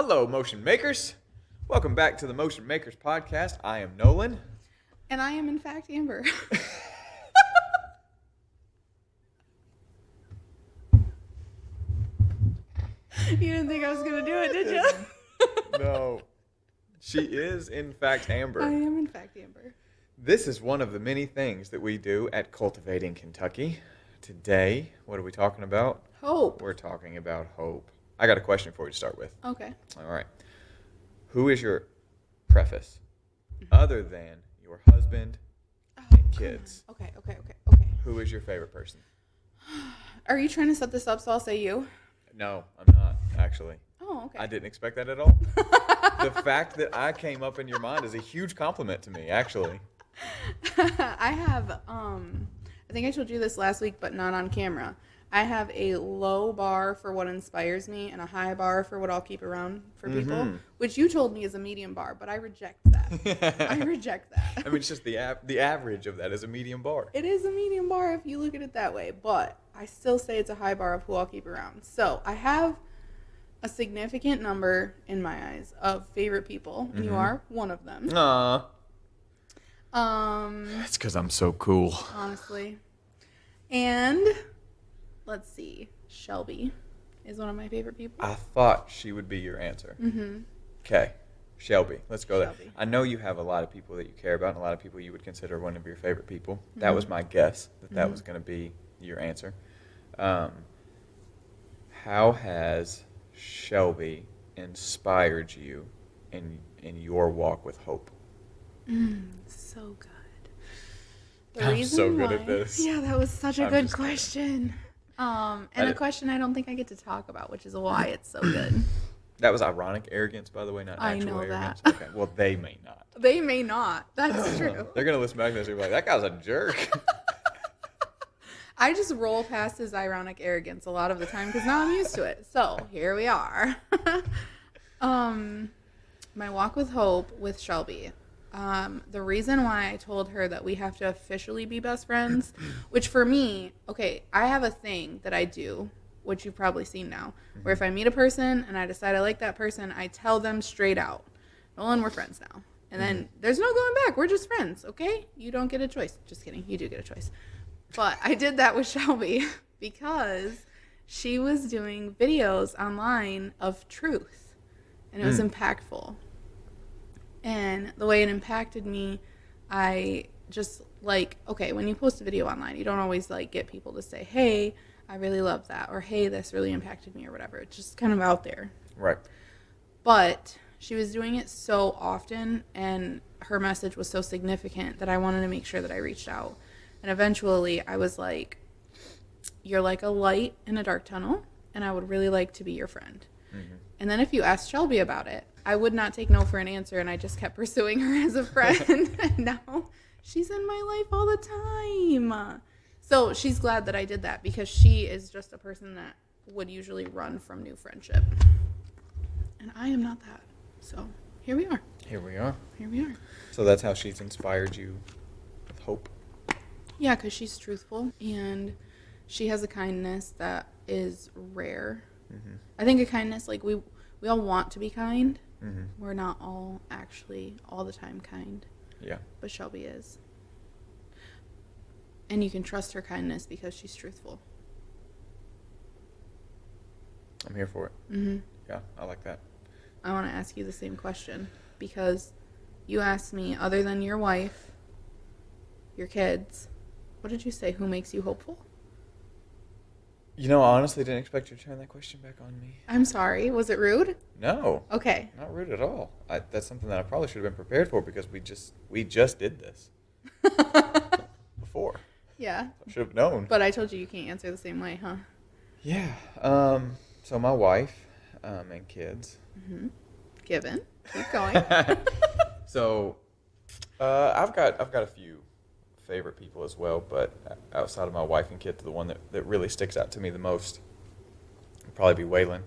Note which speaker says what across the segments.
Speaker 1: Hello, motion makers. Welcome back to the Motion Makers podcast. I am Nolan.
Speaker 2: And I am, in fact, Amber. You didn't think I was going to do it, did you?
Speaker 1: No. She is, in fact, Amber.
Speaker 2: I am, in fact, Amber.
Speaker 1: This is one of the many things that we do at Cultivating Kentucky. Today, what are we talking about?
Speaker 2: Hope.
Speaker 1: We're talking about hope. I got a question for you to start with.
Speaker 2: Okay.
Speaker 1: All right. Who is your preface other than your husband and kids?
Speaker 2: Okay.
Speaker 1: Who is your favorite person?
Speaker 2: Are you trying to set this up so I'll say you?
Speaker 1: No, I'm not, actually.
Speaker 2: Oh, okay.
Speaker 1: I didn't expect that at all. The fact that I came up in your mind is a huge compliment to me, actually.
Speaker 2: I have, I think I told you this last week, but not on camera. I have a low bar for what inspires me and a high bar for what I'll keep around for people, which you told me is a medium bar, but I reject that. I reject that.
Speaker 1: I mean, it's just the average of that is a medium bar.
Speaker 2: It is a medium bar if you look at it that way, but I still say it's a high bar of who I'll keep around. So I have a significant number in my eyes of favorite people, and you are one of them.
Speaker 1: Aw. That's because I'm so cool.
Speaker 2: Honestly. And let's see, Shelby is one of my favorite people.
Speaker 1: I thought she would be your answer. Okay. Shelby. Let's go there.
Speaker 2: Shelby.
Speaker 1: I know you have a lot of people that you care about and a lot of people you would consider one of your favorite people. That was my guess, that was going to be your answer. How has Shelby inspired you in your walk with hope?
Speaker 2: So good.
Speaker 1: I'm so good at this.
Speaker 2: Yeah, that was such a
Speaker 1: I'm
Speaker 2: good
Speaker 1: just kidding.
Speaker 2: question. And a question I don't think I get to talk about, which is why it's so good.
Speaker 1: That was ironic arrogance, by the way, not
Speaker 2: I
Speaker 1: actual
Speaker 2: know
Speaker 1: arrogance.
Speaker 2: that.
Speaker 1: Okay, well, they may not.
Speaker 2: They may not. That's true.
Speaker 1: They're going to listen back to this and be like, that guy's a jerk.
Speaker 2: I just roll past his ironic arrogance a lot of the time because now I'm used to it. So here we are. My walk with hope with Shelby. The reason why I told her that we have to officially be best friends, which for me, okay, I have a thing that I do, which you've probably seen now, where if I meet a person and I decide I like that person, I tell them straight out, Nolan, we're friends now. And then there's no going back. We're just friends, okay? You don't get a choice. Just kidding. You do get a choice. But I did that with Shelby because she was doing videos online of truth, and it was impactful. And the way it impacted me, I just okay, when you post a video online, you don't always get people to say, hey, I really love that, or hey, this really impacted me, or whatever. It's just kind of out there.
Speaker 1: Right.
Speaker 2: But she was doing it so often, and her message was so significant that I wanted to make sure that I reached out. And eventually I was like, you're like a light in a dark tunnel, and I would really like to be your friend. And then if you asked Shelby about it, I would not take no for an answer, and I just kept pursuing her as a friend. And now she's in my life all the time. So she's glad that I did that because she is just a person that would usually run from new friendship. And I am not that. So here we are.
Speaker 1: Here we are.
Speaker 2: Here we are.
Speaker 1: So that's how she's inspired you with hope.
Speaker 2: Yeah, because she's truthful, and she has a kindness that is rare. I think a kindness, we all want to be kind. We're not all actually all the time kind.
Speaker 1: Yeah.
Speaker 2: But Shelby is. And you can trust her kindness because she's truthful.
Speaker 1: I'm here for it. Yeah, I like that.
Speaker 2: I want to ask you the same question because you asked me, other than your wife, your kids, what did you say? Who makes you hopeful?
Speaker 1: You know, I honestly didn't expect you to turn that question back on me.
Speaker 2: I'm sorry. Was it rude?
Speaker 1: No.
Speaker 2: Okay.
Speaker 1: Not rude at all. That's something that I probably should have been prepared for because we just did this before.
Speaker 2: Yeah.
Speaker 1: I should have known.
Speaker 2: But I told you can't answer the same way, huh?
Speaker 1: Yeah. So my wife and kids.
Speaker 2: Given. Keep going.
Speaker 1: So I've got a few favorite people as well, but outside of my wife and kid, the one that really sticks out to me the most would probably be Waylon.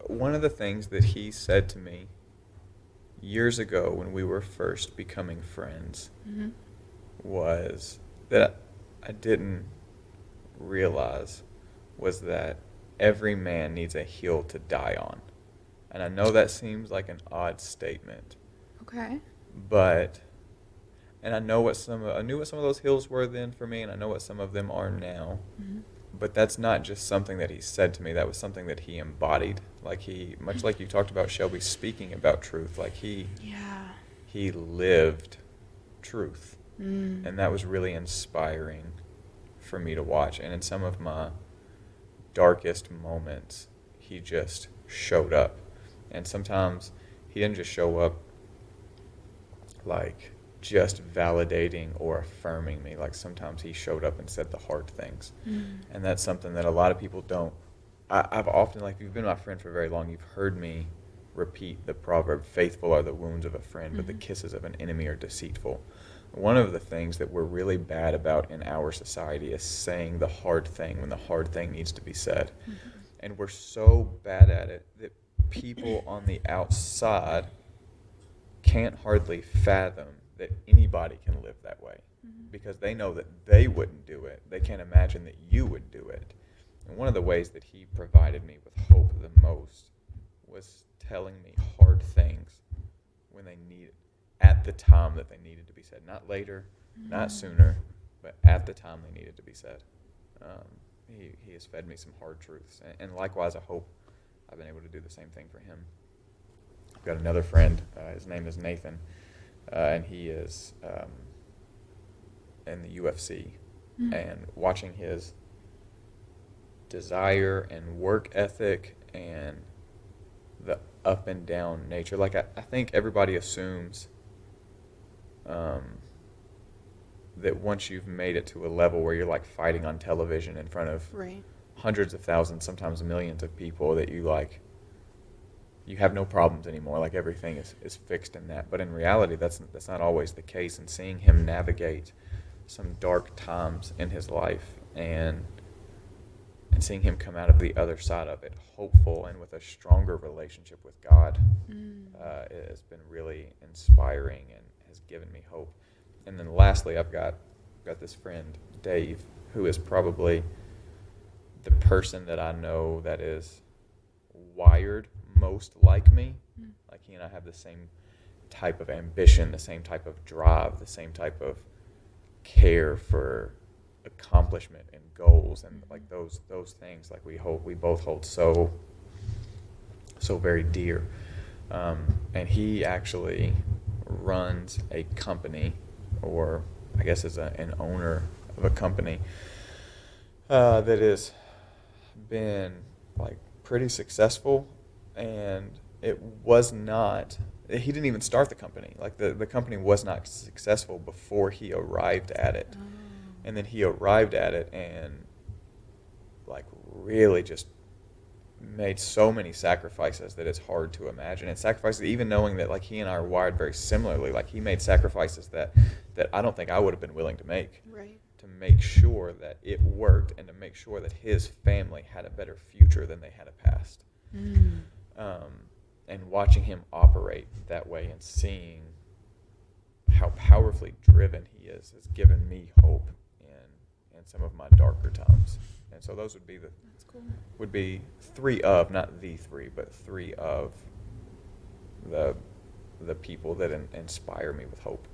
Speaker 1: One of the things that he said to me years ago when we were first becoming friends was that I didn't realize was that every man needs a hill to die on. And I know that seems like an odd statement,
Speaker 2: Okay.
Speaker 1: but and I knew what some of those hills were then for me, and I know what some of them are now.
Speaker 2: Mm-hmm.
Speaker 1: But that's not just something that he said to me. That was something that he embodied. Like much like you talked about Shelby speaking about truth. Like
Speaker 2: Yeah.
Speaker 1: he lived truth,
Speaker 2: Mm.
Speaker 1: and that was really inspiring for me to watch. And in some of my darkest moments, he just showed up. And sometimes he didn't just show up like just validating or affirming me. Like sometimes he showed up and said the hard things.
Speaker 2: Mm.
Speaker 1: And that's something that a lot of people don't. I've often, like, if you've been my friend for very long, you've heard me repeat the proverb, faithful are the wounds of a friend, but the kisses of an enemy are deceitful. One of the things that we're really bad about in our society is saying the hard thing when the hard thing needs to be said.
Speaker 2: Mm-hmm.
Speaker 1: And we're so bad at it that people on the outside can't hardly fathom that anybody can live that way, because they know that they wouldn't do it. They can't imagine that you would do it. And one of the ways that he provided me with hope the most was telling me hard things when they needed, at the time that they needed to be said. Not later, not sooner, but at the time they needed to be said. He has fed me some hard truths. And likewise, I hope I've been able to do the same thing for him. I've got another friend. His name is Nathan, and he is in the UFC. And watching his desire and work ethic and the up and down nature, like I think everybody assumes that once you've made it to a level where you're like fighting on television in front of
Speaker 2: Right.
Speaker 1: hundreds of thousands, sometimes millions of people, that you have no problems anymore. Like everything is fixed in that. But in reality, that's not always the case. And seeing him navigate some dark times in his life and seeing him come out of the other side of it hopeful and with a stronger relationship with God it has been really inspiring and has given me hope. And then lastly, I've got this friend, Dave, who is probably the person that I know that is wired most like me. Like he and I have the same type of ambition, the same type of drive, the same type of care for accomplishment and goals, and like those things, like we both hold so very dear. And he actually runs a company, or I guess is an owner of a company that has been like pretty successful. And it was not, he didn't even start the company. Like the company was not successful before he arrived at it.
Speaker 2: Oh.
Speaker 1: And then he arrived at it and like really just made so many sacrifices that it's hard to imagine. And sacrifices, even knowing that like he and I are wired very similarly, like he made sacrifices that I don't think I would have been willing to make.
Speaker 2: Right.
Speaker 1: To make sure that it worked and to make sure that his family had a better future than they had a past. And watching him operate that way and seeing how powerfully driven he is has given me hope in some of my darker times. And so those would be
Speaker 2: That's cool.
Speaker 1: would be three of, not the three, but three of the people that inspire me with hope.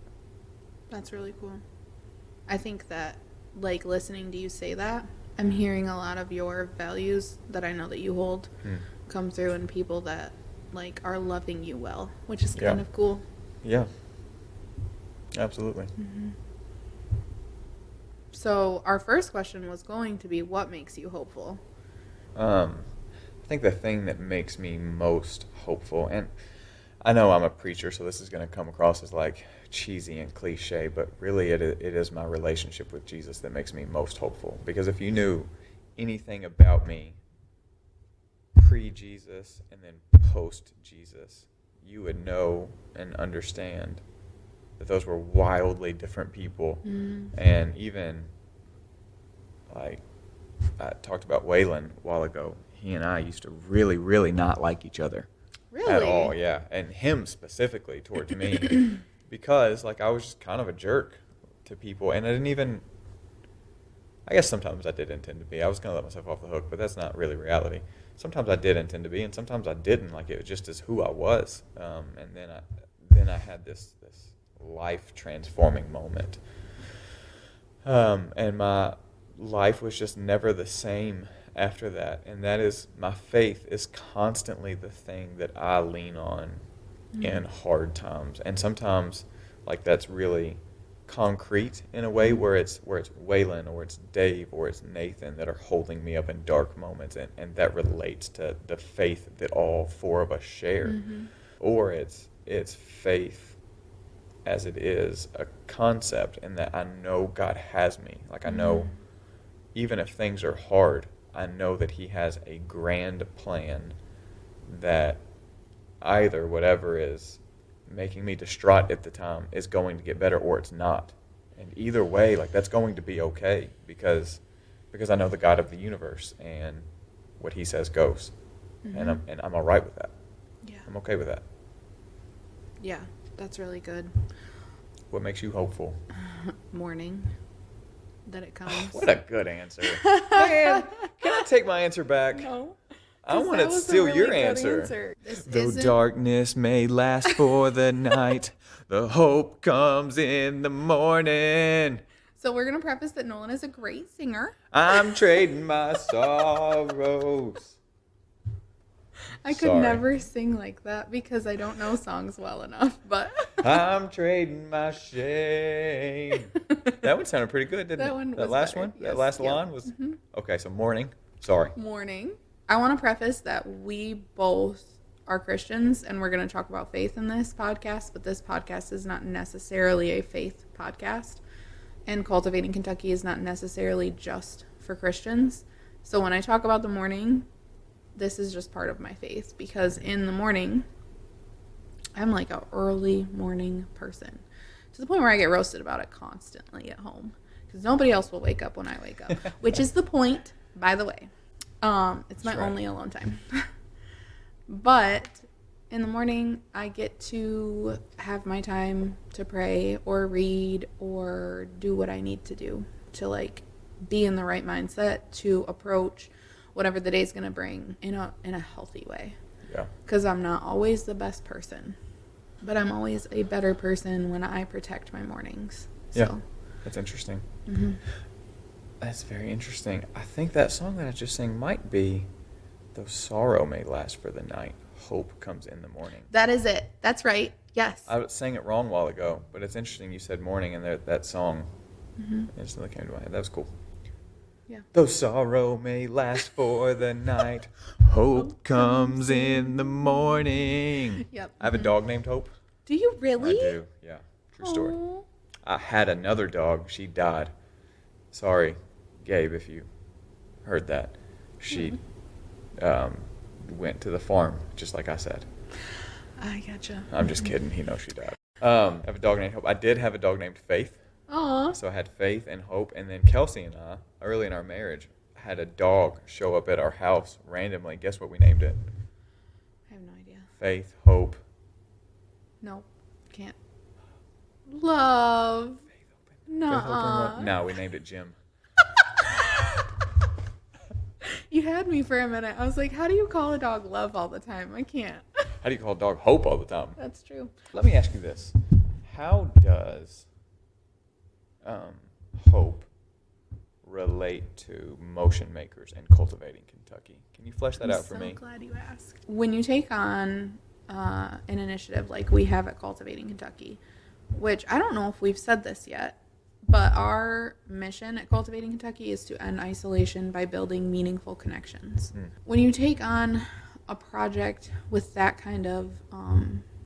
Speaker 2: That's really cool. I think that, like, listening to you say that, I'm hearing a lot of your values that I know that you hold come through in people that, like, are loving you well, which is kind of cool.
Speaker 1: Yeah. Absolutely.
Speaker 2: So our first question was going to be, what makes you hopeful?
Speaker 1: I think the thing that makes me most hopeful, and I know I'm a preacher, so this is going to come across as like cheesy and cliche, but really it is my relationship with Jesus that makes me most hopeful. Because if you knew anything about me pre-Jesus and then post-Jesus, you would know and understand that those were wildly different people. And even like I talked about Waylon a while ago, he and I used to really, really not like each other.
Speaker 2: Really?
Speaker 1: At all, yeah. And him specifically towards me because like I was just kind of a jerk to people, and I guess sometimes I did intend to be. I was going to let myself off the hook, but that's not really reality. sometimes I did intend to be, and sometimes I didn't. Like it was just as who I was. And then I had this life transforming moment, and my life was just never the same after that. And that is, my faith is constantly the thing that I lean on in hard times. And sometimes, like, that's really concrete in a way, where it's Waylon or it's Dave or it's Nathan that are holding me up in dark moments, and that relates to the faith that all four of us share. Or it's faith as it is a concept, and that I know God has me. Like, I know even if things are hard, I know that he has a grand plan, that either whatever is making me distraught at the time is going to get better, or it's not. And either way, like, that's going to be okay, because I know the God of the universe, and what he says goes. And I'm all right with that.
Speaker 2: Yeah.
Speaker 1: I'm okay with that.
Speaker 2: Yeah, that's really good.
Speaker 1: What makes you hopeful?
Speaker 2: Morning. That it comes.
Speaker 1: What a good answer. Man, can I take my answer back?
Speaker 2: No.
Speaker 1: I want to steal your answer. Though darkness may last for the night, the hope comes in the morning.
Speaker 2: So we're going to preface that Nolan is a great singer.
Speaker 1: I'm trading my sorrows.
Speaker 2: I could never sing like that because I don't know songs well enough, but
Speaker 1: I'm trading my shame. That one sounded pretty good, didn't
Speaker 2: that
Speaker 1: it?
Speaker 2: One
Speaker 1: that
Speaker 2: was
Speaker 1: last
Speaker 2: better.
Speaker 1: one?
Speaker 2: Yes.
Speaker 1: That last line was... Okay, so morning. Sorry.
Speaker 2: Morning. I want to preface that we both are Christians, and we're going to talk about faith in this podcast, but this podcast is not necessarily a faith podcast, and Cultivating Kentucky is not necessarily just for Christians. So when I talk about the morning, this is just part of my faith, because in the morning, I'm like an early morning person, to the point where I get roasted about it constantly at home, because nobody else will wake up when I wake up, which is the point, by the way. It's my only alone time. But in the morning, I get to have my time to pray or read or do what I need to do to, like, be in the right mindset to approach whatever the day's going to bring in a healthy way.
Speaker 1: Yeah.
Speaker 2: Because I'm not always the best person, but I'm always a better person when I protect my mornings. So.
Speaker 1: Yeah, that's interesting. That's very interesting. I think that song that I just sang might be "Though Sorrow May Last for the Night, Hope Comes in the Morning."
Speaker 2: That is it. That's right. Yes.
Speaker 1: I sang it wrong a while ago, but it's interesting you said morning, and that song instantly came to my head. That was cool.
Speaker 2: Yeah.
Speaker 1: Though sorrow may last for the night, hope comes in the morning.
Speaker 2: Yep.
Speaker 1: I have a dog named Hope.
Speaker 2: Do you really?
Speaker 1: I do, yeah. True story.
Speaker 2: Aww.
Speaker 1: I had another dog. She died. Sorry, Gabe, if you heard that. She went to the farm, just like I said.
Speaker 2: I gotcha.
Speaker 1: I'm just kidding. He knows she died. I have a dog named Hope. I did have a dog named Faith.
Speaker 2: Aww.
Speaker 1: So I had Faith and Hope. And then Kelsey and I, early in our marriage, had a dog show up at our house randomly. Guess what we named it?
Speaker 2: I have no idea.
Speaker 1: Faith, Hope.
Speaker 2: Nope. Can't. Love. Nuh-uh.
Speaker 1: No, we named it Jim.
Speaker 2: You had me for a minute. I was like, how do you call a dog Love all the time? I can't.
Speaker 1: How do you call a dog Hope all the time?
Speaker 2: That's true.
Speaker 1: Let me ask you this. How does Hope relate to motion makers and cultivating Kentucky? Can you flesh that out for me?
Speaker 2: I'm so glad you asked. When you take on an initiative like we have at Cultivating Kentucky, which I don't know if we've said this yet, but our mission at Cultivating Kentucky is to end isolation by building meaningful connections. When you take on a project with that kind of,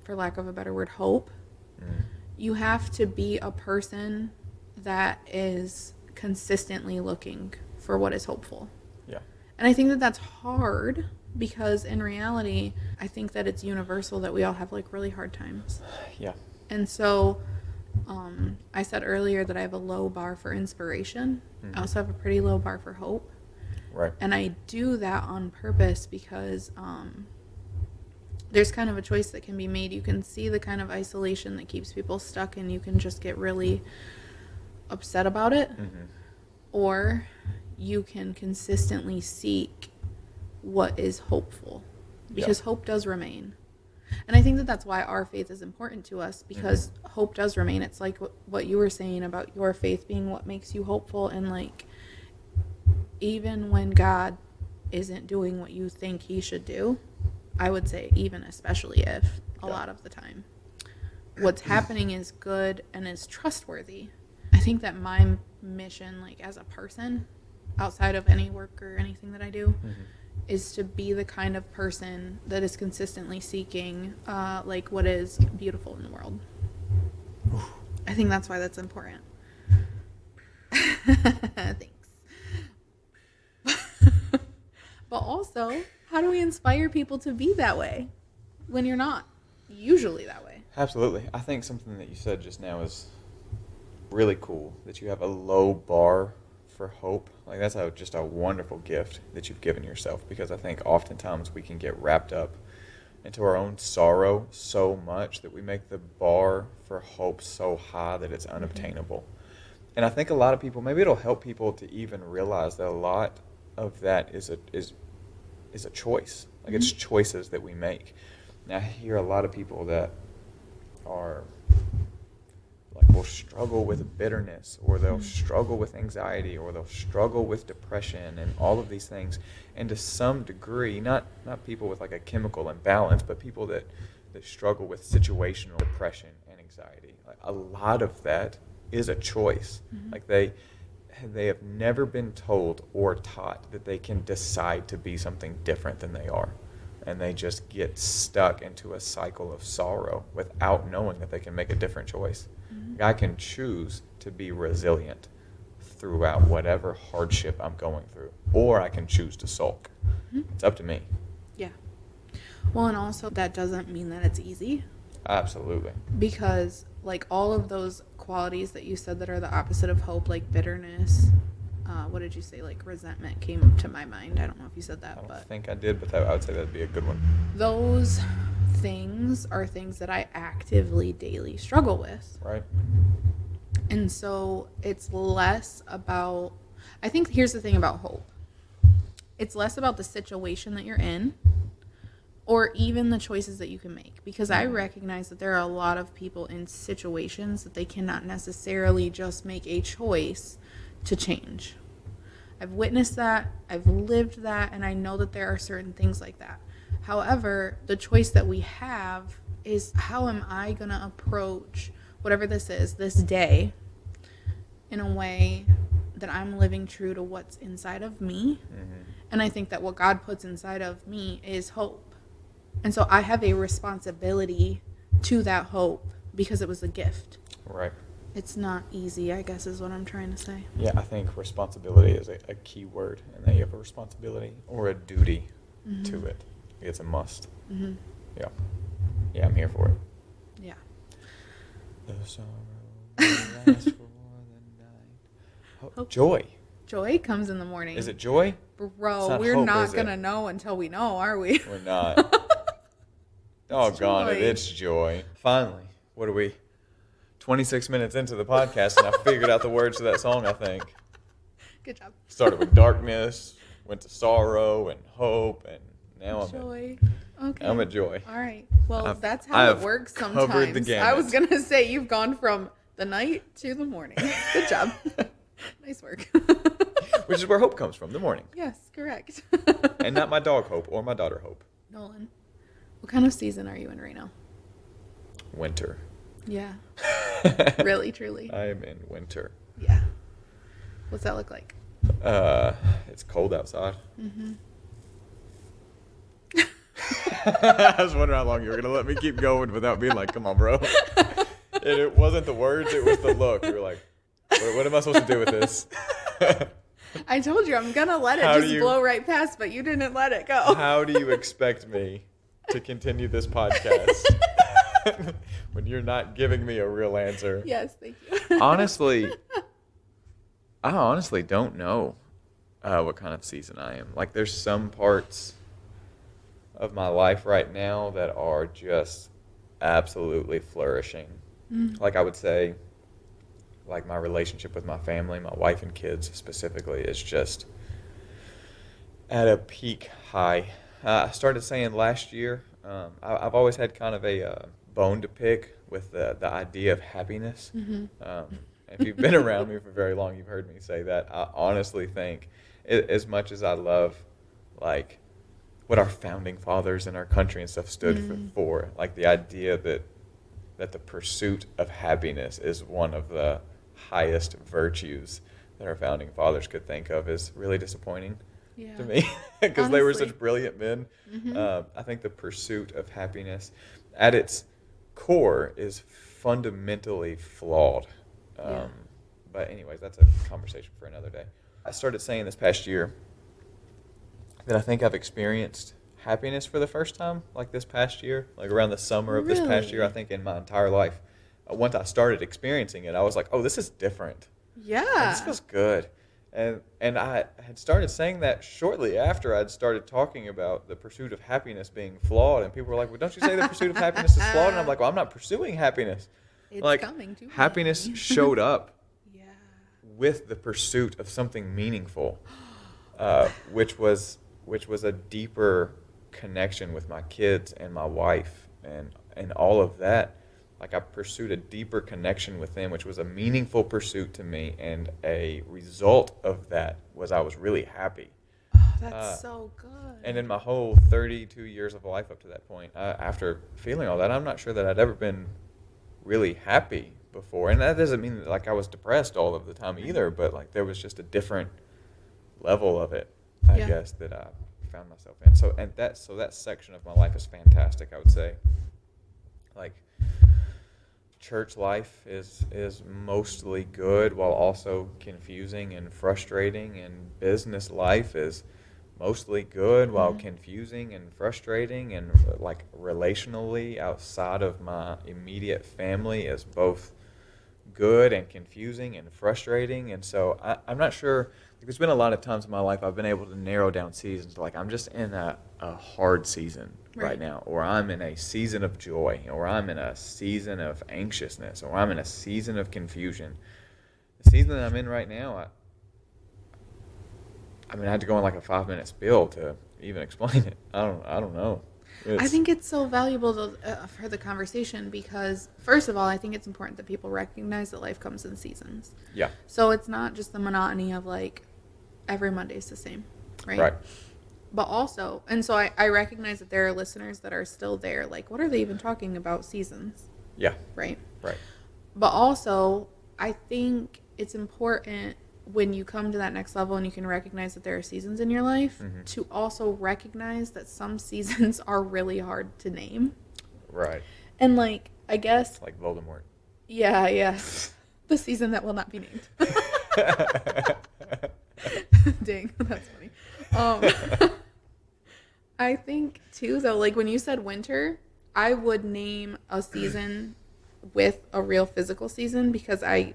Speaker 2: for lack of a better word, hope, you have to be a person that is consistently looking for what is hopeful.
Speaker 1: Yeah.
Speaker 2: And I think that that's hard, because in reality, I think that it's universal that we all have, like, really hard times.
Speaker 1: Yeah.
Speaker 2: And so I said earlier that I have a low bar for inspiration. I also have a pretty low bar for hope.
Speaker 1: Right.
Speaker 2: And I do that on purpose because there's kind of a choice that can be made. You can see the kind of isolation that keeps people stuck, and you can just get really upset about it. Or you can consistently seek what is hopeful, because hope does remain. And I think that that's why our faith is important to us, because hope does remain. It's like what you were saying about your faith being what makes you hopeful. And like, even when God isn't doing what you think he should do, I would say even especially if a lot of the time what's happening is good and is trustworthy. I think that my mission, like as a person, outside of any work or anything that I do, is to be the kind of person that is consistently seeking like what is beautiful in the world. I think that's why that's important. Thanks. But also, how do we inspire people to be that way when you're not usually that way?
Speaker 1: Absolutely. I think something that you said just now is really cool, that you have a low bar for hope. Like, that's just a wonderful gift that you've given yourself, because I think oftentimes we can get wrapped up into our own sorrow so much that we make the bar for hope so high that it's unobtainable. And I think a lot of people, maybe it'll help people to even realize that a lot of that is a choice. Like, it's choices that we make. Now, I hear a lot of people that are like, will struggle with bitterness, or they'll struggle with anxiety, or they'll struggle with depression and all of these things. And to some degree, not people with like a chemical imbalance, but people that struggle with situational depression and anxiety. Like, a lot of that is a choice. Like, they have never been told or taught that they can decide to be something different than they are. And they just get stuck into a cycle of sorrow without knowing that they can make a different choice. I can choose to be resilient throughout whatever hardship I'm going through, or I can choose to sulk. It's up to me.
Speaker 2: Yeah. Well, and also that doesn't mean that it's easy.
Speaker 1: Absolutely.
Speaker 2: Because like all of those qualities that you said that are the opposite of hope, like bitterness, what did you say? Like resentment came to my mind. I don't know if you said that,
Speaker 1: I
Speaker 2: but
Speaker 1: think I did, but I would say that'd be a good one.
Speaker 2: those things are things that I actively daily struggle with.
Speaker 1: Right.
Speaker 2: And so it's less about, I think here's the thing about hope. It's less about the situation that you're in, or even the choices that you can make. Because I recognize that there are a lot of people in situations that they cannot necessarily just make a choice to change. I've witnessed that, I've lived that, and I know that there are certain things like that. However, the choice that we have is, how am I going to approach whatever this is, this day, in a way that I'm living true to what's inside of me. And I think that what God puts inside of me is hope. And so I have a responsibility to that hope because it was a gift.
Speaker 1: Right.
Speaker 2: It's not easy, I guess, is what I'm trying to say.
Speaker 1: Yeah, I think responsibility is a key word, and that you have a responsibility or a duty to it. It's a must. Yeah. Yeah, I'm here for it.
Speaker 2: Yeah.
Speaker 1: The sorrow will last for more than night. Oh, joy.
Speaker 2: Joy comes in the morning.
Speaker 1: Is it joy?
Speaker 2: Bro,
Speaker 1: not
Speaker 2: we're
Speaker 1: hope,
Speaker 2: not
Speaker 1: is
Speaker 2: going to
Speaker 1: it?
Speaker 2: know until we know, are we?
Speaker 1: We're not. Doggone it,
Speaker 2: joy.
Speaker 1: it's joy. Finally, what are we? 26 minutes into the podcast, and I figured out the words to that song, I think.
Speaker 2: Good job.
Speaker 1: Started with darkness, went to sorrow and hope, and now
Speaker 2: Joy. Okay.
Speaker 1: I'm at joy.
Speaker 2: All right. Well, that's
Speaker 1: I
Speaker 2: how it
Speaker 1: have
Speaker 2: works
Speaker 1: covered the
Speaker 2: sometimes.
Speaker 1: gamut.
Speaker 2: I was going to say you've gone from the night to the morning. Good job. Nice work.
Speaker 1: Which is where hope comes from, the morning.
Speaker 2: Yes, correct.
Speaker 1: And not my dog Hope or my daughter Hope.
Speaker 2: Nolan, what kind of season are you in right now?
Speaker 1: Winter.
Speaker 2: Yeah. Really, truly.
Speaker 1: I am in winter.
Speaker 2: Yeah. What's that look like?
Speaker 1: It's cold outside. I was wondering how long you were going to let me keep going without being like, come on, bro. And it wasn't the words, it was the look. You were like, what am I supposed to do with this?
Speaker 2: I told you I'm going to let it
Speaker 1: How do
Speaker 2: just
Speaker 1: you-
Speaker 2: blow right past, but you didn't let it go.
Speaker 1: How do you expect me to continue this podcast when you're not giving me a real answer?
Speaker 2: Yes, thank you.
Speaker 1: Honestly, I honestly don't know what kind of season I am. Like, there's some parts of my life right now that are just absolutely flourishing. Like, I would say, like, my relationship with my family, my wife and kids specifically, is just, at a peak high. I started saying last year. I've always had kind of a bone to pick with the idea of happiness. If you've been around me for very long, you've heard me say that. I honestly think, as much as I love, like, what our founding fathers and our country and stuff stood for, like the idea that the pursuit of happiness is one of the highest virtues that our founding fathers could think of, is really disappointing to me, because they were such brilliant men. I think the pursuit of happiness at its core is fundamentally flawed. But anyways, that's a conversation for another day. I started saying this past year that I think I've experienced happiness for the first time, like this past year, like around the summer of this past year. I think in my entire life, once I started experiencing it, I was like, oh, this is different.
Speaker 2: Yeah.
Speaker 1: Like, this feels good. And I had started saying that shortly after I'd started talking about the pursuit of happiness being flawed, and people were like, well, don't you say the pursuit of happiness is flawed? And I'm like, well, I'm not pursuing happiness.
Speaker 2: It's
Speaker 1: like,
Speaker 2: coming to
Speaker 1: happiness
Speaker 2: me.
Speaker 1: showed up
Speaker 2: Yeah.
Speaker 1: with the pursuit of something meaningful, which was a deeper connection with my kids and my wife and all of that. Like, I pursued a deeper connection with them, which was a meaningful pursuit to me, and a result of that was I was really happy.
Speaker 2: Oh, that's so good.
Speaker 1: And in my whole 32 years of life up to that point, after feeling all that, I'm not sure that I'd ever been really happy before. And that doesn't mean that, like, I was depressed all of the time either, but like there was just a different level of it, I guess, that I found myself in. So that section of my life is fantastic, I would say. Like, church life is mostly good while also confusing and frustrating, and business life is mostly good while confusing and frustrating, and like relationally outside of my immediate family is both good and confusing and frustrating. And so I'm not sure, like, there's been a lot of times in my life I've been able to narrow down seasons, like I'm just in a hard season right now, or I'm in a season of joy, or I'm in a season of anxiousness, or I'm in a season of confusion. The season that I'm in right now, I mean, I had to go on like a 5-minute spiel to even explain it. I don't know.
Speaker 2: I think it's so valuable for the conversation because, first of all, I think it's important that people recognize that life comes in seasons.
Speaker 1: Yeah.
Speaker 2: So it's not just the monotony of like every Monday's the same, right?
Speaker 1: Right.
Speaker 2: But also, and so I recognize that there are listeners that are still there. Like, what are they even talking about seasons?
Speaker 1: Yeah.
Speaker 2: Right.
Speaker 1: Right.
Speaker 2: But also, I think it's important when you come to that next level and you can recognize that there are seasons in your life to also recognize that some seasons are really hard to name.
Speaker 1: Right.
Speaker 2: And like, I guess.
Speaker 1: Like Voldemort.
Speaker 2: Yeah, yeah. The season that will not be named. Dang, that's funny. I think too, though, like when you said winter, I would name a season with a real physical season because I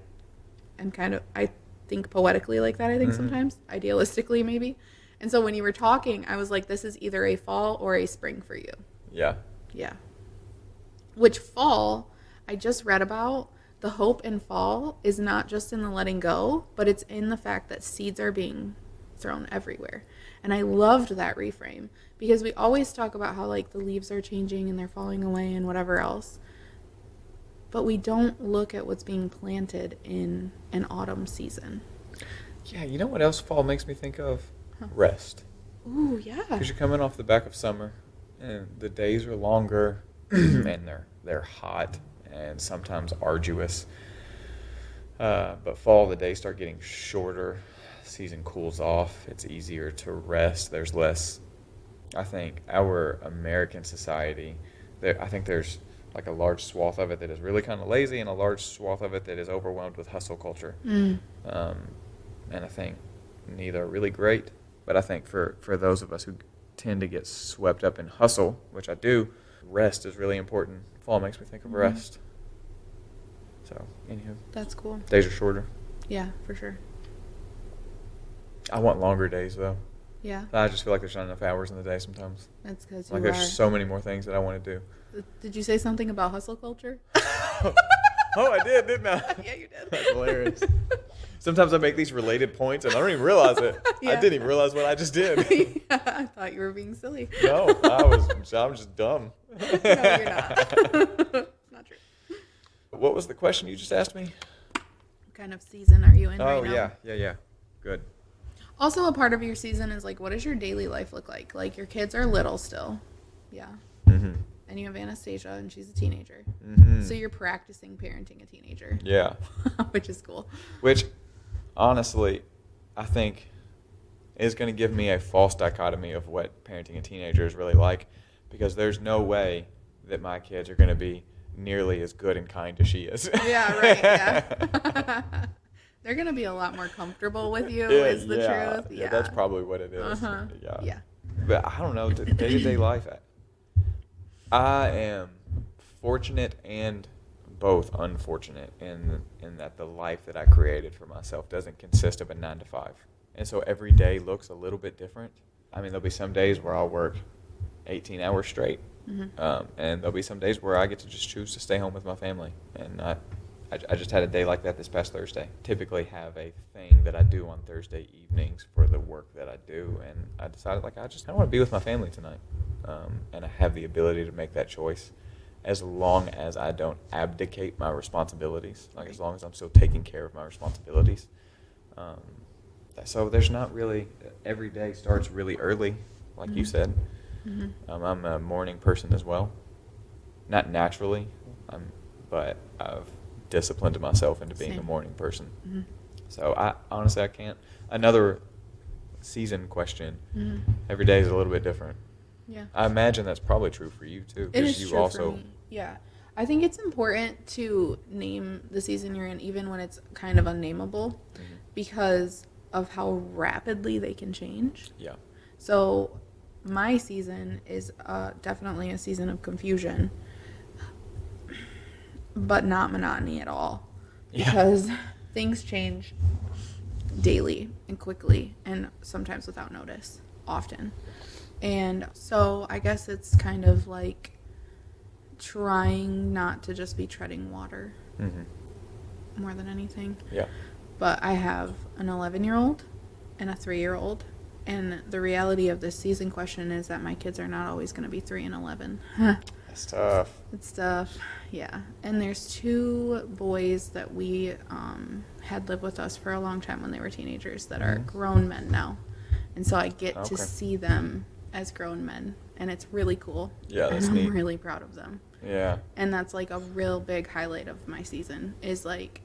Speaker 2: think poetically like that, I think sometimes, idealistically maybe. And so when you were talking, I was like, this is either a fall or a spring for you.
Speaker 1: Yeah.
Speaker 2: Yeah. Which fall, I just read about, the hope in fall is not just in the letting go, but it's in the fact that seeds are being thrown everywhere. And I loved that reframe because we always talk about how like the leaves are changing and they're falling away and whatever else. But we don't look at what's being planted in an autumn season.
Speaker 1: Yeah, you know what else fall makes me think of? Rest.
Speaker 2: Ooh, yeah.
Speaker 1: Because you're coming off the back of summer, and the days are longer, and they're hot, and sometimes arduous. But fall, the days start getting shorter. Season cools off. It's easier to rest. There's less. I think our American society, I think there's like a large swath of it that is really kind of lazy, and a large swath of it that is overwhelmed with hustle culture. And I think neither are really great. But I think for those of us who tend to get swept up in hustle, which I do, rest is really important. Fall makes me think of rest. So, anywho.
Speaker 2: That's cool.
Speaker 1: Days are shorter.
Speaker 2: Yeah, for sure.
Speaker 1: I want longer days, though.
Speaker 2: Yeah.
Speaker 1: I just feel like there's not enough hours in the day sometimes.
Speaker 2: That's because
Speaker 1: Like, there's so many more things that I want to do.
Speaker 2: Did you say something about hustle culture?
Speaker 1: Oh, I did, didn't I?
Speaker 2: Yeah, you did.
Speaker 1: That's hilarious. Sometimes I make these related points and I don't even realize it.
Speaker 2: Yeah.
Speaker 1: I didn't even realize what I just did.
Speaker 2: Yeah, I thought you were being silly.
Speaker 1: No, I'm just dumb.
Speaker 2: No, you're not. Not true.
Speaker 1: What was the question you just asked me?
Speaker 2: What kind of season are you in
Speaker 1: Oh,
Speaker 2: right now?
Speaker 1: yeah. Good.
Speaker 2: Also, a part of your season is like, what does your daily life look like? Like, your kids are little still. Yeah.
Speaker 1: Mm-hmm.
Speaker 2: And you have Anastasia, and she's a teenager.
Speaker 1: Mm-hmm.
Speaker 2: So you're practicing parenting a teenager.
Speaker 1: Yeah.
Speaker 2: Which is cool.
Speaker 1: Which, honestly, I think is going to give me a false dichotomy of what parenting a teenager is really like, because there's no way that my kids are going to be nearly as good and kind as she is.
Speaker 2: Yeah, right. Yeah. They're going to be a lot more comfortable with you, is the truth.
Speaker 1: Yeah, that's probably what it is.
Speaker 2: Uh-huh.
Speaker 1: Yeah. But I don't know, day-to-day life, I am fortunate and both unfortunate in that the life that I created for myself doesn't consist of a 9 to 5. And so every day looks a little bit different. I mean, there'll be some days where I'll work 18 hours straight.
Speaker 2: Mm-hmm.
Speaker 1: And there'll be some days where I get to just choose to stay home with my family. And I just had a day like that this past Thursday. Typically have a thing that I do on Thursday evenings for the work that I do. And I decided, like, I want to be with my family tonight. And I have the ability to make that choice as long as I don't abdicate my responsibilities. Like, as long as I'm still taking care of my responsibilities. So there's not really, every day starts really early, like you said.
Speaker 2: Mm-hmm.
Speaker 1: I'm a morning person as well. Not naturally, but I've disciplined myself into being a
Speaker 2: Same.
Speaker 1: morning person.
Speaker 2: Mm-hmm.
Speaker 1: So I can't. Another season question.
Speaker 2: Mm-hmm.
Speaker 1: Every day is a little bit different.
Speaker 2: Yeah.
Speaker 1: I imagine that's probably true for you too.
Speaker 2: It
Speaker 1: 'cause
Speaker 2: is
Speaker 1: you
Speaker 2: true
Speaker 1: also,
Speaker 2: for me. Yeah. I think it's important to name the season you're in, even when it's kind of unnameable, because of how rapidly they can change.
Speaker 1: Yeah.
Speaker 2: So my season is definitely a season of confusion, but not monotony at all, because things change daily and quickly, and sometimes without notice, often. And so I guess it's kind of like trying not to just be treading water more than anything.
Speaker 1: Yeah.
Speaker 2: But I have an 11-year-old and a 3-year-old. And the reality of this season question is that my kids are not always going to be 3 and 11.
Speaker 1: That's tough.
Speaker 2: It's tough, yeah. And there's 2 boys that we had lived with us for a long time when they were teenagers that are grown men now. And so I get to see them as grown men. And it's really cool.
Speaker 1: Yeah, that's
Speaker 2: and I'm
Speaker 1: neat.
Speaker 2: really proud of them.
Speaker 1: Yeah.
Speaker 2: And that's like a real big highlight of my season, is like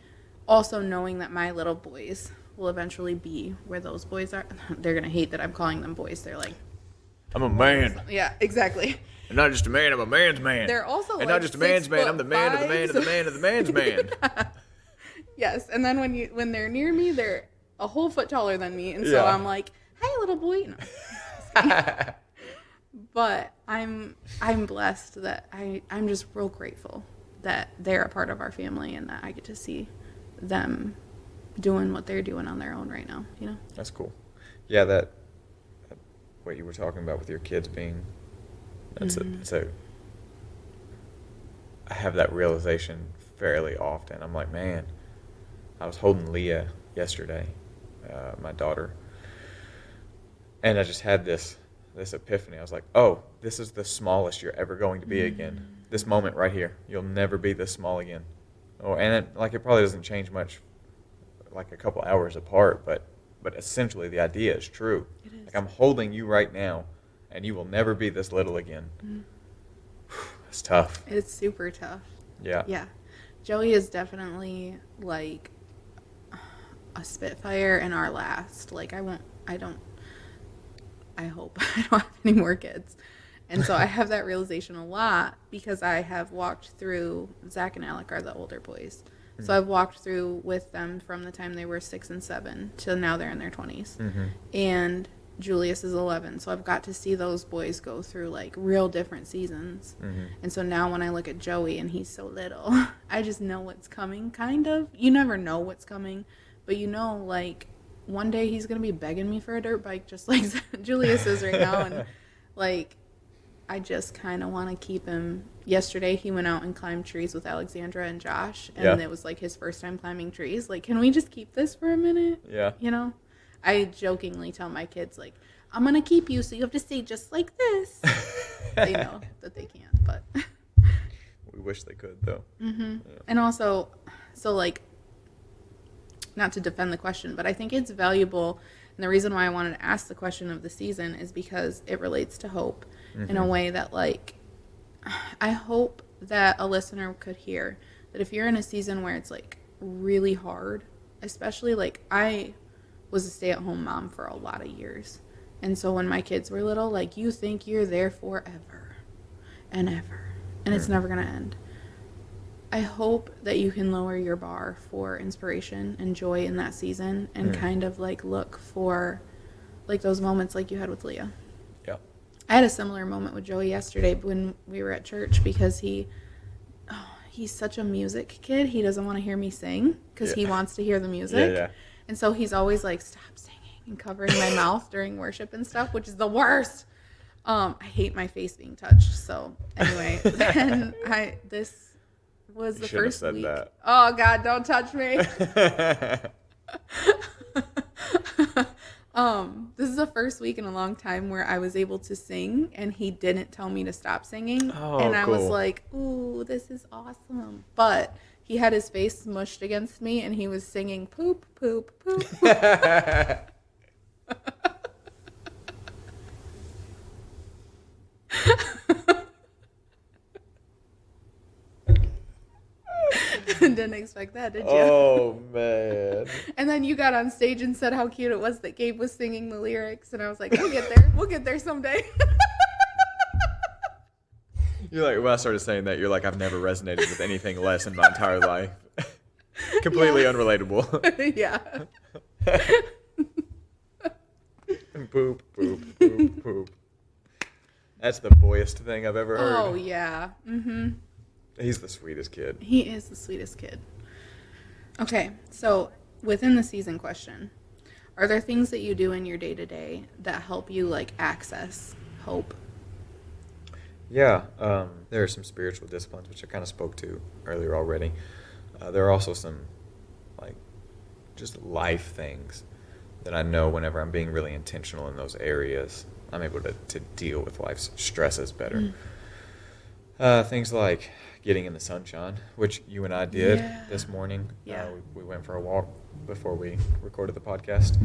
Speaker 2: also knowing that my little boys will eventually be where those boys are. They're going to hate that I'm calling them boys. They're like,
Speaker 1: I'm a man.
Speaker 2: yeah, exactly.
Speaker 1: I'm not just a man, I'm a man's man.
Speaker 2: They're also
Speaker 1: and
Speaker 2: like
Speaker 1: not just a man's man, I'm the man of the man of the man of the man's man.
Speaker 2: Yes, and then when they're near me, they're a whole foot taller than me, and so
Speaker 1: Yeah.
Speaker 2: I'm like, "Hey, little boy." No. But I'm blessed that I'm just real grateful that they're a part of our family and that I get to see them doing what they're doing on their own right now, you know?
Speaker 1: That's cool. Yeah, that what you were talking about with your kids being, I have that realization fairly often. I'm like, man, I was holding Leah yesterday, my daughter, and I just had this epiphany. I was like, oh, this is the smallest you're ever going to be again. This moment right here, you'll never be this small again. Oh, and it probably doesn't change much, like a couple hours apart, but essentially the idea is true.
Speaker 2: It is.
Speaker 1: Like, I'm holding you right now, and you will never be this little again. It's tough.
Speaker 2: It's super tough.
Speaker 1: Yeah.
Speaker 2: Yeah. Joey is definitely like a Spitfire and our last. Like, I hope I don't have any more kids. And so I have that realization a lot because I have walked through, Zach and Alec are the older boys. So I've walked through with them from the time they were 6 and 7 to now they're in their 20s. And Julius is 11. So I've got to see those boys go through like real different seasons. And so now when I look at Joey and he's so little, I just know what's coming, kind of. You never know what's coming, but you know, like, one day he's going to be begging me for a dirt bike just like Julius is right now. And like, I just kind of want to keep him, yesterday he went out and climbed trees with Alexandra and Josh, and
Speaker 1: Yeah.
Speaker 2: it was like his first time climbing trees. Like, can we just keep this for a minute?
Speaker 1: Yeah.
Speaker 2: You know, I jokingly tell my kids, like, I'm gonna keep you, so you have to stay just like this. They know that they can't, but
Speaker 1: We wish they could, though.
Speaker 2: yeah. And also, so like, not to defend the question, but I think it's valuable. And the reason why I wanted to ask the question of the season is because it relates to hope in a way that, like, I hope that a listener could hear that if you're in a season where it's like really hard, especially like I was a stay-at-home mom for a lot of years. And so when my kids were little, like, you think you're there forever and ever, and it's never going to end. I hope that you can lower your bar for inspiration and joy in that season and kind of like look for like those moments like you had with Leah.
Speaker 1: Yeah.
Speaker 2: I had a similar moment with Joey yesterday when we were at church because he's such a music kid. He doesn't want to hear me sing because he wants to hear the music.
Speaker 1: Yeah.
Speaker 2: And so he's always like, stop singing, and covering my mouth during worship and stuff, which is the worst. I hate my face being touched. So anyway, then this was the first week. That. Oh God, don't touch me. This is the first week in a long time where I was able to sing and he didn't tell me to stop singing. And I was like, ooh, this is awesome. But he had his face smushed against me and he was singing poop, poop, poop. Didn't expect that, did you?
Speaker 1: Oh, man.
Speaker 2: And then you got on stage and said how cute it was that Gabe was singing the lyrics. And I was like, we'll get there. We'll get there someday.
Speaker 1: You're like, when I started saying that, you're like, I've never resonated with anything less in my entire life. Completely unrelatable.
Speaker 2: Yeah.
Speaker 1: Poop, poop, poop, poop. That's the boyiest thing I've ever heard.
Speaker 2: Oh, yeah. Mm-hmm.
Speaker 1: He's the sweetest kid.
Speaker 2: He is the sweetest kid. Okay, so within the season question, are there things that you do in your day-to-day that help you, like, access hope?
Speaker 1: Yeah, there are some spiritual disciplines, which I kind of spoke to earlier already. There are also some, like, just life things that I know whenever I'm being really intentional in those areas, I'm able to deal with life's stresses better. Things like getting in the sunshine, which you and I did this morning.
Speaker 2: Yeah.
Speaker 1: We went for a walk before we recorded the podcast.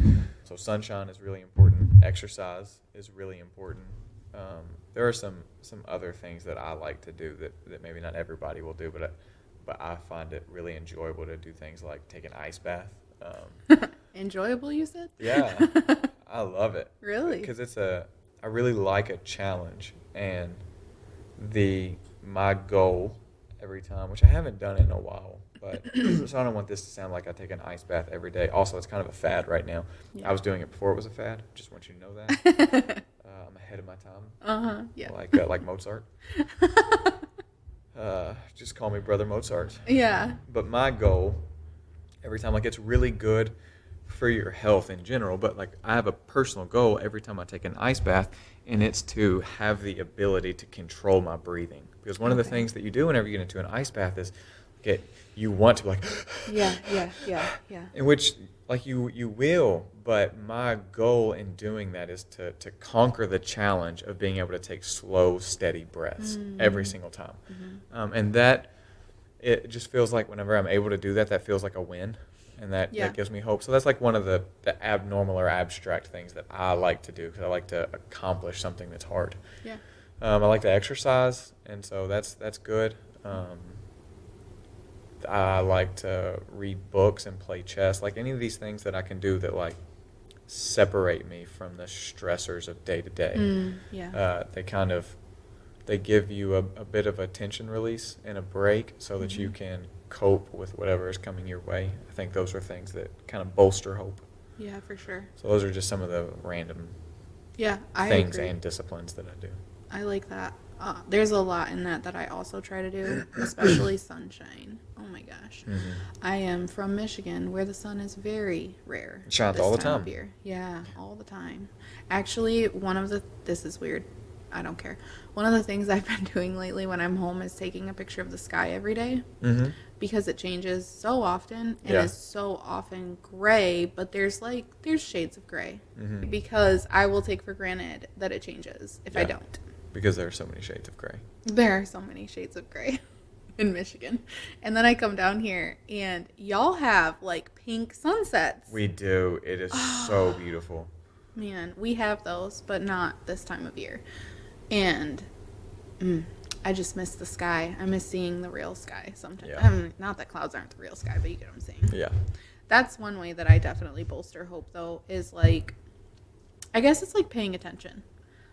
Speaker 1: So sunshine is really important. Exercise is really important. There are some other things that I like to do that maybe not everybody will do, but I find it really enjoyable to do things like take an ice bath.
Speaker 2: Enjoyable, you said?
Speaker 1: Yeah, I love it.
Speaker 2: Really?
Speaker 1: Because I really like a challenge, and my goal every time, which I haven't done it in a while, but so I don't want this to sound like I take an ice bath every day. Also, it's kind of a fad right now. Yeah. I was doing it before it was a fad. Just want you to know that. I'm ahead of my time.
Speaker 2: Yeah.
Speaker 1: Like Mozart. Just call me Brother Mozart.
Speaker 2: Yeah.
Speaker 1: But my goal every time, like, it's really good for your health in general, but like I have a personal goal every time I take an ice bath, and it's to have the ability to control my breathing. Because one of the things that you do whenever you get into an ice bath is you want to be like
Speaker 2: yeah.
Speaker 1: In which, like, you will, but my goal in doing that is to conquer the challenge of being able to take slow, steady breaths every single time. And that, it just feels like whenever I'm able to do that, that feels like a win. And that gives me hope. So that's like one of the abnormal or abstract things that I like to do, because I like to accomplish something that's hard.
Speaker 2: Yeah.
Speaker 1: I like to exercise, and so that's good. I like to read books and play chess. Like any of these things that I can do that like separate me from the stressors of day to day. They give you a bit of a tension release and a break so that you can cope with whatever is coming your way. I think those are things that kind of bolster hope.
Speaker 2: Yeah, for sure.
Speaker 1: So those are just some of the random things and disciplines that I do.
Speaker 2: I like that. There's a lot in that I also try to do, especially sunshine. Oh my gosh. I am from Michigan, where the sun is very rare.
Speaker 1: It shines all the time.
Speaker 2: Yeah, all the time. Actually, this is weird. I don't care. One of the things I've been doing lately when I'm home is taking a picture of the sky every day
Speaker 1: Mm-hmm.
Speaker 2: because it changes so often and
Speaker 1: Yeah.
Speaker 2: is so often gray, but there's shades of gray
Speaker 1: Mm-hmm.
Speaker 2: because I will take for granted that it changes if I
Speaker 1: Yeah.
Speaker 2: don't.
Speaker 1: Because there are so many shades of gray.
Speaker 2: There are so many shades of gray in Michigan. And then I come down here and y'all have like pink sunsets.
Speaker 1: We do. It is so beautiful.
Speaker 2: Man, we have those, but not this time of year. And I just miss the sky. I miss seeing the real sky sometimes.
Speaker 1: Yeah.
Speaker 2: Not that clouds aren't the real sky, but you get what I'm saying.
Speaker 1: Yeah.
Speaker 2: That's one way that I definitely bolster hope, though, is like, I guess it's like paying attention.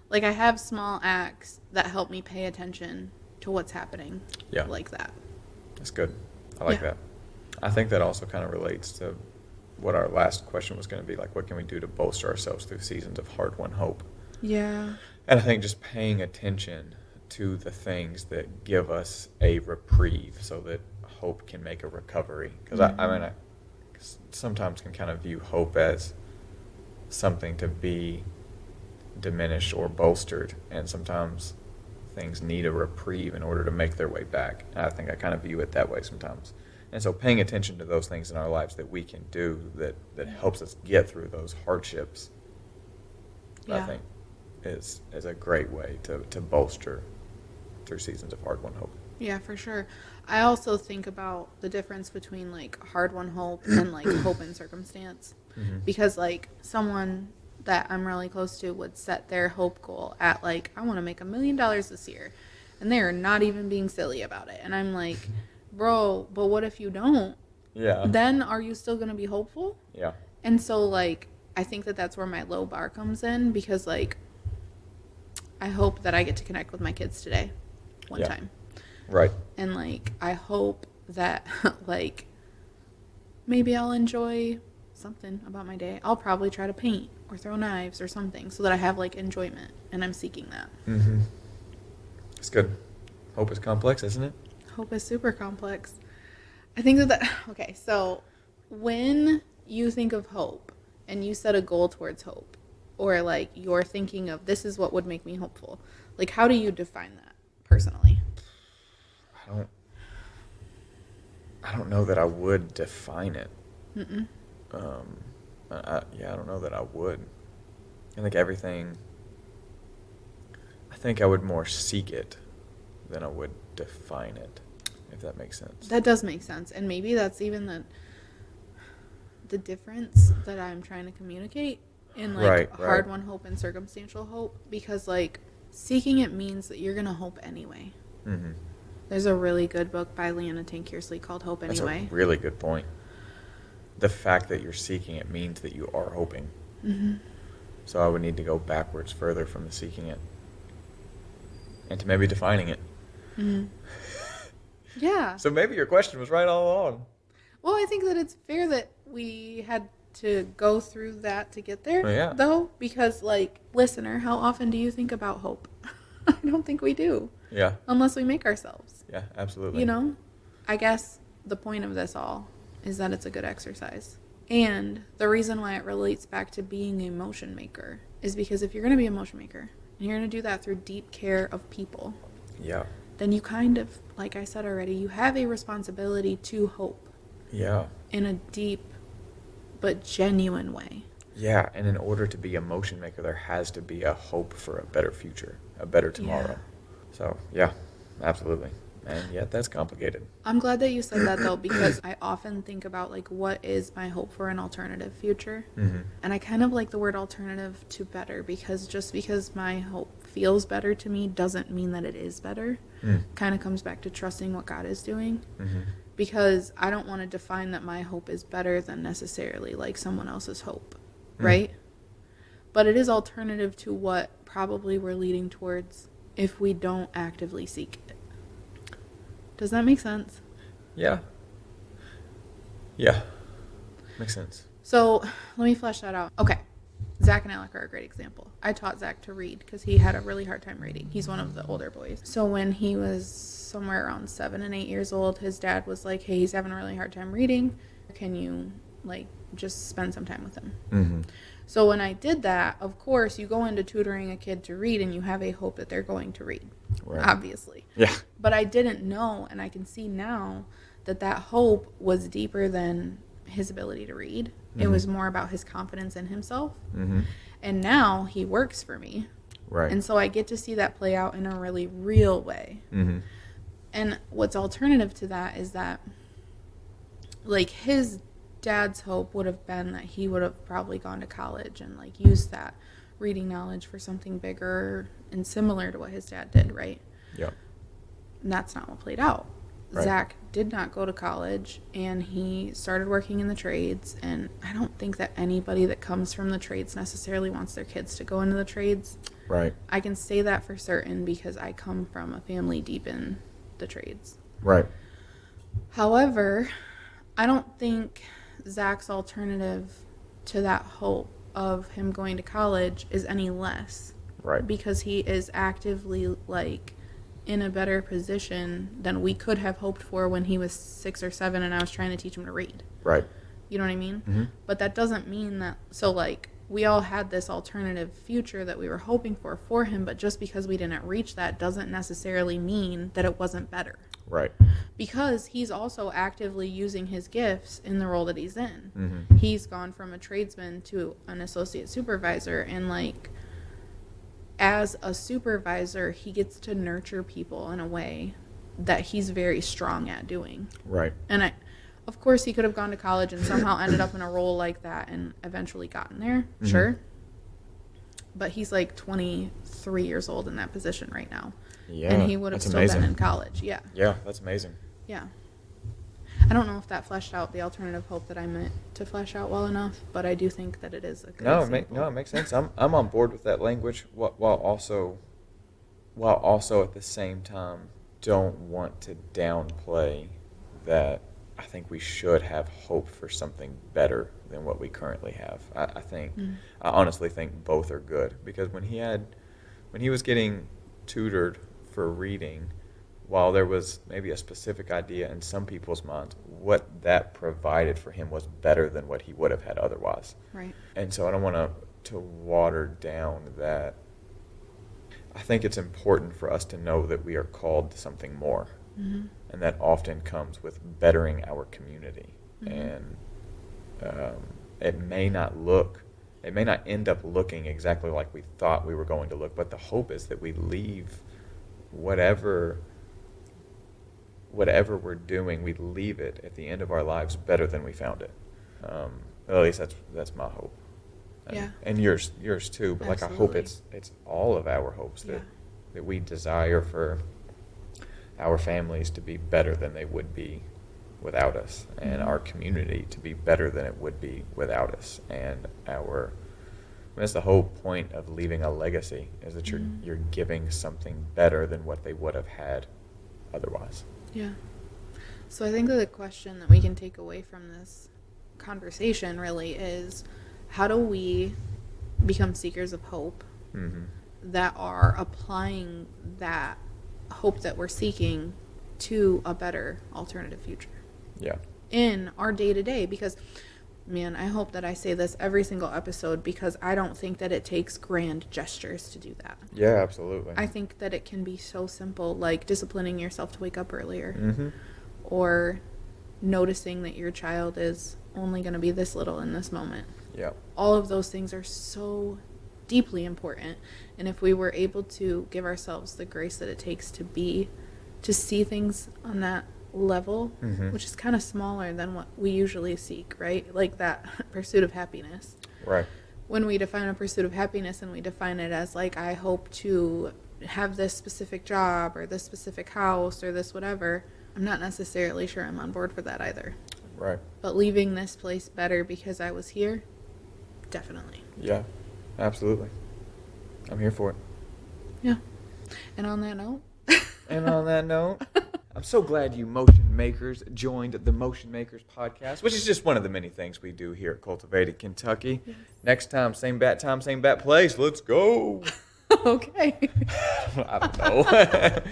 Speaker 2: Like, I have small acts that help me pay attention to what's happening.
Speaker 1: Yeah.
Speaker 2: Like that.
Speaker 1: That's good. I like that. I think that also kind of relates to what our last question was going to be, like, what can we do to bolster ourselves through seasons of hard-won hope?
Speaker 2: Yeah.
Speaker 1: And I think just paying attention to the things that give us a reprieve so that hope can make a recovery. Because I sometimes can kind of view hope as something to be diminished or bolstered, and sometimes things need a reprieve in order to make their way back. And I think I kind of view it that way sometimes. And so paying attention to those things in our lives that we can do that helps us get through those hardships, I think is a great way to bolster through seasons of hard-won hope.
Speaker 2: Yeah, for sure. I also think about the difference between like hard-won hope and like hope in circumstance.
Speaker 1: Mm-hmm.
Speaker 2: Because like someone that I'm really close to would set their hope goal at like, I want to make $1 million this year. And they're not even being silly about it. And I'm like, bro, but what if you don't?
Speaker 1: Yeah.
Speaker 2: Then are you still going to be hopeful?
Speaker 1: Yeah.
Speaker 2: And so like, I think that that's where my low bar comes in, because like, I hope that I get to connect with my kids today one time.
Speaker 1: Right.
Speaker 2: And like, I hope that like, maybe I'll enjoy something about my day. I'll probably try to paint or throw knives or something so that I have like enjoyment, and I'm seeking that.
Speaker 1: Mm-hmm. It's good. Hope is complex, isn't it?
Speaker 2: Hope is super complex. I think that okay, so when you think of hope and you set a goal towards hope, or like you're thinking of this is what would make me hopeful, like how do you define that personally?
Speaker 1: I don't know that I would define it.
Speaker 2: Mm-mm.
Speaker 1: I don't know that I would. I think I would more seek it than I would define it, if that makes sense.
Speaker 2: That does make sense, and maybe that's even the difference that I'm trying to communicate in like hard-won hope and circumstantial hope, because like seeking it means that you're gonna hope anyway.
Speaker 1: Mm-hmm.
Speaker 2: There's a really good book by Leanna Tankersley called Hope Anyway.
Speaker 1: That's a really good point. The fact that you're seeking it means that you are hoping.
Speaker 2: Mm-hmm.
Speaker 1: So I would need to go backwards further from the seeking it and to maybe defining it.
Speaker 2: Mm-hmm. Yeah.
Speaker 1: So maybe your question was right all along.
Speaker 2: Well, I think that it's fair that we had to go through that to get there,
Speaker 1: Yeah.
Speaker 2: though, because, like, listener, how often do you think about hope? I don't think we do.
Speaker 1: Yeah.
Speaker 2: Unless we make ourselves.
Speaker 1: Yeah, absolutely.
Speaker 2: You know? I guess the point of this all is that it's a good exercise. And the reason why it relates back to being a motion maker is because if you're going to be a motion maker, and you're going to do that through deep care of people,
Speaker 1: Yeah.
Speaker 2: then you kind of, like I said already, you have a responsibility to hope
Speaker 1: Yeah.
Speaker 2: in a deep but genuine way.
Speaker 1: Yeah, and in order to be a motion maker, there has to be a hope for a better future, a better tomorrow. So, yeah, absolutely. And yet that's complicated.
Speaker 2: I'm glad that you said that, though, because I often think about, like, what is my hope for an alternative future?
Speaker 1: Mm-hmm.
Speaker 2: And I kind of like the word alternative to better, because just because my hope feels better to me doesn't mean that it is better. Kind of comes back to trusting what God is doing.
Speaker 1: Mm-hmm.
Speaker 2: Because I don't want to define that my hope is better than necessarily, like, someone else's hope, right? But it is alternative to what probably we're leading towards if we don't actively seek it. Does that make sense?
Speaker 1: Yeah. Yeah. Makes sense.
Speaker 2: So let me flesh that out. Okay. Zach and Alec are a great example. I taught Zach to read because he had a really hard time reading. He's one of the older boys. So when he was somewhere around 7 and 8 years old, his dad was like, hey, he's having a really hard time reading. Can you, like, just spend some time with him?
Speaker 1: Mm-hmm.
Speaker 2: So when I did that, of course, you go into tutoring a kid to read and you have a hope that they're going to read,
Speaker 1: Right.
Speaker 2: obviously.
Speaker 1: Yeah.
Speaker 2: But I didn't know, and I can see now that hope was deeper than his ability to read. It was more about his confidence in himself. And now he works for me.
Speaker 1: Right.
Speaker 2: And so I get to see that play out in a really real way. And what's alternative to that is that, like, his dad's hope would have been that he would have probably gone to college and, like, used that reading knowledge for something bigger and similar to what his dad did, right?
Speaker 1: Yeah.
Speaker 2: And that's not what played out.
Speaker 1: Right.
Speaker 2: Zach did not go to college, and he started working in the trades. And I don't think that anybody that comes from the trades necessarily wants their kids to go into the trades.
Speaker 1: Right.
Speaker 2: I can say that for certain because I come from a family deep in the trades.
Speaker 1: Right.
Speaker 2: However, I don't think Zach's alternative to that hope of him going to college is any less.
Speaker 1: Right.
Speaker 2: Because he is actively, like, in a better position than we could have hoped for when he was 6 or 7 and I was trying to teach him to read.
Speaker 1: Right.
Speaker 2: You know what I mean? But that doesn't mean that, so, like, we all had this alternative future that we were hoping for him, but just because we didn't reach that doesn't necessarily mean that it wasn't better.
Speaker 1: Right.
Speaker 2: Because he's also actively using his gifts in the role that he's in. He's gone from a tradesman to an associate supervisor, and, like, as a supervisor, he gets to nurture people in a way that he's very strong at doing.
Speaker 1: Right.
Speaker 2: And of course, he could have gone to college and somehow ended up in a role like that and eventually gotten there, sure. But he's like 23 years old in that position right now.
Speaker 1: Yeah.
Speaker 2: And he would have
Speaker 1: that's
Speaker 2: still
Speaker 1: amazing.
Speaker 2: been in college. Yeah.
Speaker 1: Yeah, that's amazing.
Speaker 2: Yeah. I don't know if that fleshed out the alternative hope that I meant to flesh out well enough, but I do think that it is a good example.
Speaker 1: It makes sense. I'm on board with that language, while also at the same time don't want to downplay that. I think we should have hope for something better than what we currently have. I honestly think both are good, because when he was getting tutored for reading, while there was maybe a specific idea in some people's minds, what that provided for him was better than what he would have had otherwise.
Speaker 2: Right.
Speaker 1: And so I don't want to water down that. I think it's important for us to know that we are called to something more. And that often comes with bettering our community. And it may not end up looking exactly like we thought we were going to look, but the hope is that we leave whatever we're doing, we leave it at the end of our lives better than we found it. At least that's my hope. And yours too. But like, I hope it's all of our hopes that we desire for our families to be better than they would be without us, and our community to be better than it would be without us. And that's the whole point of leaving a legacy, is that you're giving something better than what they would have had otherwise.
Speaker 2: Yeah. So I think that the question that we can take away from this conversation really is, how do we become seekers of hope that are applying that hope that we're seeking to a better alternative future?
Speaker 1: Yeah.
Speaker 2: In our day-to-day, because, man, I hope that I say this every single episode, because I don't think that it takes grand gestures to do that.
Speaker 1: Yeah, absolutely.
Speaker 2: I think that it can be so simple, like disciplining yourself to wake up earlier, or noticing that your child is only going to be this little in this moment.
Speaker 1: Yeah.
Speaker 2: All of those things are so deeply important, and if we were able to give ourselves the grace that it takes to see things on that level, which is kind of smaller than what we usually seek, right? Like that pursuit of happiness.
Speaker 1: Right.
Speaker 2: When we define a pursuit of happiness and we define it as, like, I hope to have this specific job or this specific house or this whatever, I'm not necessarily sure I'm on board for that either.
Speaker 1: Right.
Speaker 2: But leaving this place better because I was here, definitely.
Speaker 1: Yeah, absolutely. I'm here for it.
Speaker 2: Yeah. And on that note.
Speaker 1: And on that note, I'm so glad you motion makers joined the Motion Makers podcast, which is just one of the many things we do here at Cultivated Kentucky. Yes. Next time, same bat place. Let's go.
Speaker 2: Okay.
Speaker 1: I don't know.